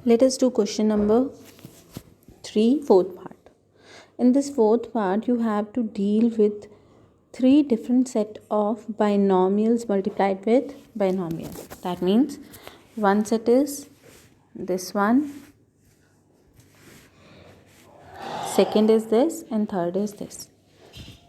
Let us do question number 3, fourth part. In this fourth part, you have to deal with three different set of binomials multiplied with binomial. That means one set is this one, second is this, and third is this.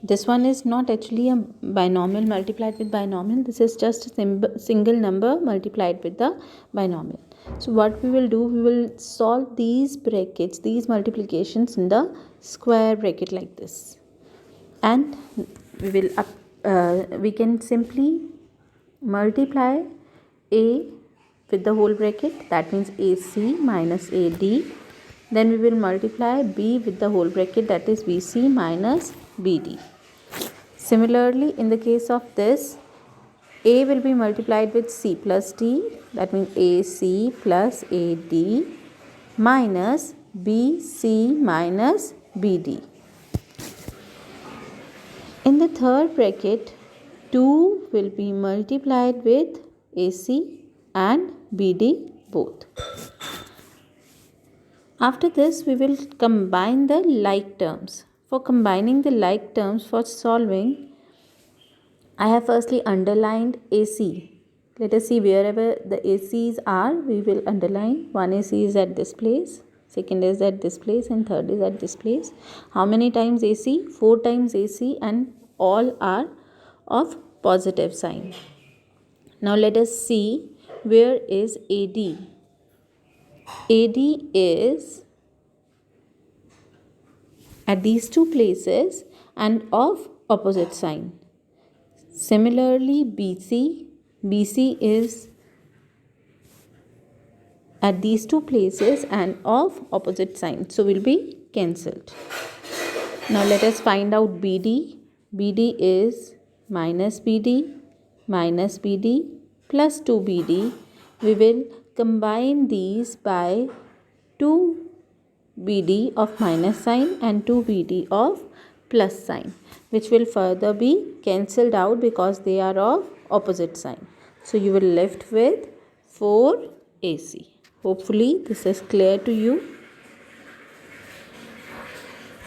This one is not actually a binomial multiplied with binomial. This is just a single number multiplied with the binomial. So what we will do, we will solve these brackets, these multiplications in the square bracket like this. And we can simply multiply a with the whole bracket, that means AC minus AD. Then we will multiply b with the whole bracket, that is BC minus BD. Similarly, in the case of this, a will be multiplied with c plus d, that means AC plus AD minus BC minus BD. In the third bracket, 2 will be multiplied with AC and BD both. After this, we will combine the like terms. For combining the like terms for solving, I have firstly underlined AC. Let us see wherever the ACs are, we will underline. One AC is at this place, second is at this place, and third is at this place. How many times AC? 4 times AC, and all are of positive sign. Now let us see where is AD. AD is at these two places and of opposite sign. Similarly, BC is at these two places and of opposite sign, so will be cancelled. Now let us find out BD. BD is minus BD plus 2BD. We will combine these by 2BD of minus sign and 2BD of plus sign, which will further be cancelled out because they are of opposite sign. So you will left with 4AC. Hopefully this is clear to you.